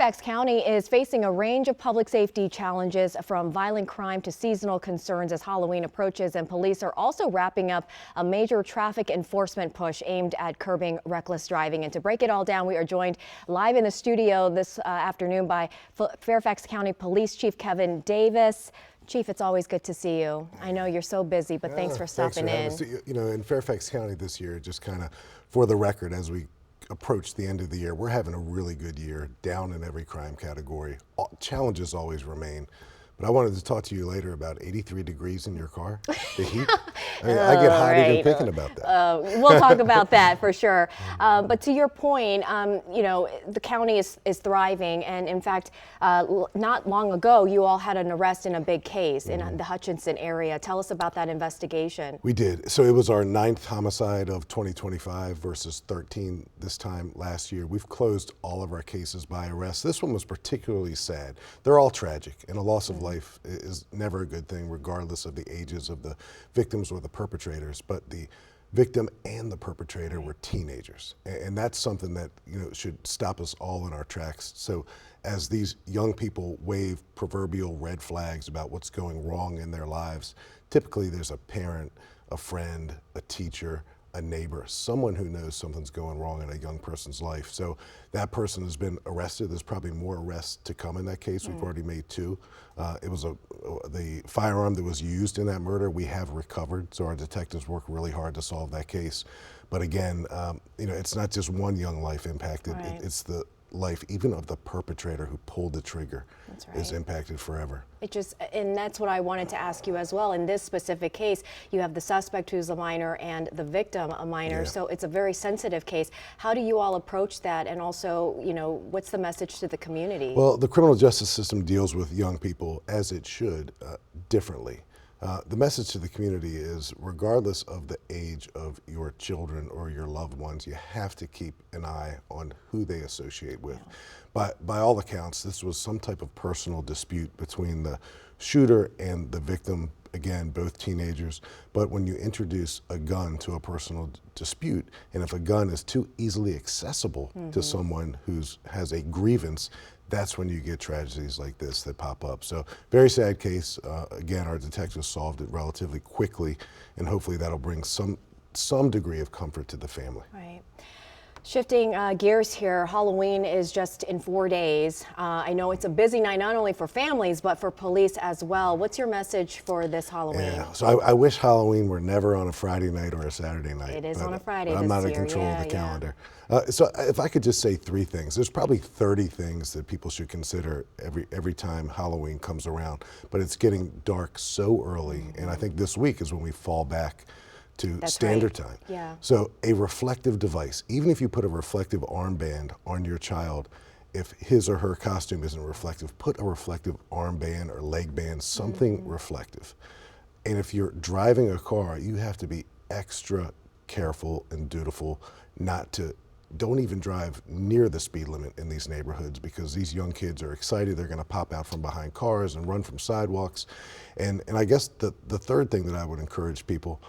Fairfax County is facing a range of public safety challenges, from violent crime to seasonal concerns as Halloween approaches, and police are also wrapping up a major traffic enforcement push aimed at curbing reckless driving. And to break it all down, we are joined live in the studio this afternoon by Fairfax County Police Chief Kevin Davis. Chief, it's always good to see you. I know you're so busy, but thanks for stopping in. You know, in Fairfax County this year, just kind of for the record, as we approach the end of the year, we're having a really good year, down in every crime category. Challenges always remain. But I wanted to talk to you later about 83 degrees in your car, the heat. I mean, I get hot even thinking about that. We'll talk about that for sure. But to your point, you know, the county is thriving. And in fact, not long ago, you all had an arrest in a big case in the Hutchinson area. Tell us about that investigation. We did. So it was our 9th homicide of 2025 versus 13 this time last year. We've closed all of our cases by arrest. This one was particularly sad. They're all tragic, and a loss of life is never a good thing, regardless of the ages of the victims or the perpetrators. But the victim and the perpetrator were teenagers, and that's something that, you know, should stop us all in our tracks. So as these young people wave proverbial red flags about what's going wrong in their lives, typically there's a parent, a friend, a teacher, a neighbor, someone who knows something's going wrong in a young person's life. So that person has been arrested. There's probably more arrests to come in that case. We've already made 2. It was the firearm that was used in that murder we have recovered. So our detectives work really hard to solve that case. But again, you know, it's not just one young life impacted. It's the life even of the perpetrator who pulled the trigger is impacted forever. And that's what I wanted to ask you as well. In this specific case, you have the suspect who's a minor and the victim a minor, so it's a very sensitive case. How do you all approach that? And also, you know, what's the message to the community? Well, the criminal justice system deals with young people, as it should, differently. The message to the community is, regardless of the age of your children or your loved ones, you have to keep an eye on who they associate with. By all accounts, this was some type of personal dispute between the shooter and the victim, again, both teenagers. But when you introduce a gun to a personal dispute, and if a gun is too easily accessible to someone who has a grievance, that's when you get tragedies like this that pop up. So very sad case. Again, our detectives solved it relatively quickly, and hopefully that'll bring some degree of comfort to the family. Right. Shifting gears here, Halloween is just in 4 days. I know it's a busy night, not only for families, but for police as well. What's your message for this Halloween? Yeah, so I wish Halloween were never on a Friday night or a Saturday night. It is on a Friday I'm not in control of the calendar. So if I could just say 3 things, there's probably 30 things that people should consider every time Halloween comes around, but it's getting dark so early, and I think this week is when we fall back to standard time. So a reflective device, even if you put a reflective armband on your child, if his or her costume isn't reflective, put a reflective armband or leg band, something reflective. And if you're driving a car, you have to be extra careful and dutiful don't even drive near the speed limit in these neighborhoods, because these young kids are excited. They're going to pop out from behind cars and run from sidewalks. And I guess the third thing that I would encourage people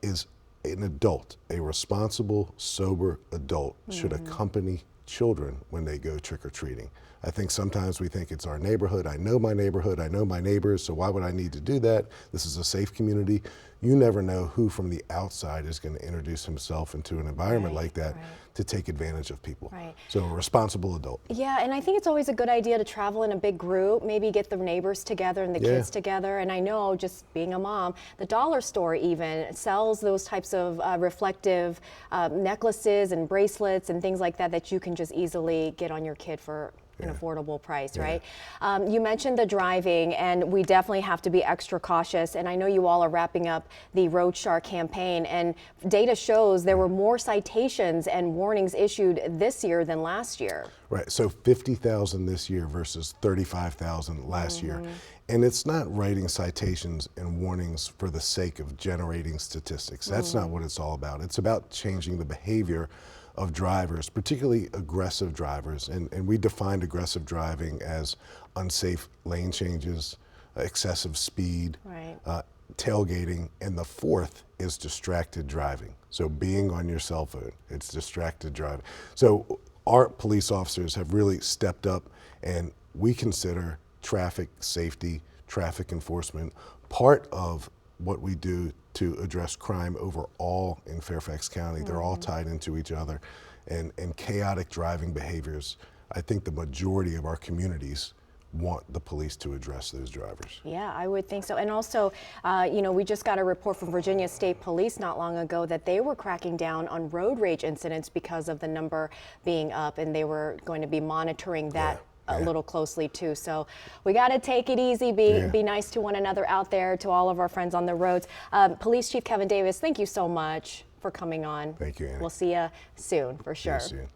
is an adult, a responsible, sober adult should accompany children when they go trick-or-treating. I think sometimes we think it's our neighborhood. I know my neighborhood, I know my neighbors, so why would I need to do that? This is a safe community. You never know who from the outside is going to introduce himself into an environment like that to take advantage of people. So a responsible adult. Yeah, and I think it's always a good idea to travel in a big group, maybe get the neighbors together and the kids together. And I know, just being a mom, the dollar store even sells those types of reflective necklaces and bracelets and things like that that you can just easily get on your kid for an affordable price, right? You mentioned the driving, and we definitely have to be extra cautious. And I know you all are wrapping up the Road Shark campaign, and data shows there were more citations and warnings issued this year than last year. Right, so 50,000 this year versus 35,000 last year. And it's not writing citations and warnings for the sake of generating statistics. That's not what it's all about. It's about changing the behavior of drivers, particularly aggressive drivers. And we defined aggressive driving as unsafe lane changes, excessive speed, tailgating, and the fourth is distracted driving. So being on your cell phone, it's distracted driving. So our police officers have really stepped up, and we consider traffic safety, traffic enforcement part of what we do to address crime overall in Fairfax County. They're all tied into each other. And chaotic driving behaviors, I think the majority of our communities want the police to address those drivers. Yeah, I would think so. And also, you know, we just got a report from Virginia State Police not long ago that they were cracking down on road rage incidents because of the number being up, and they were going to be monitoring that a little closely too. So we got to take it easy, be nice to one another out there, to all of our friends on the roads. Police Chief Kevin Davis, thank you so much for coming on. Thank you, Annie. We'll see you soon, for sure. See you soon.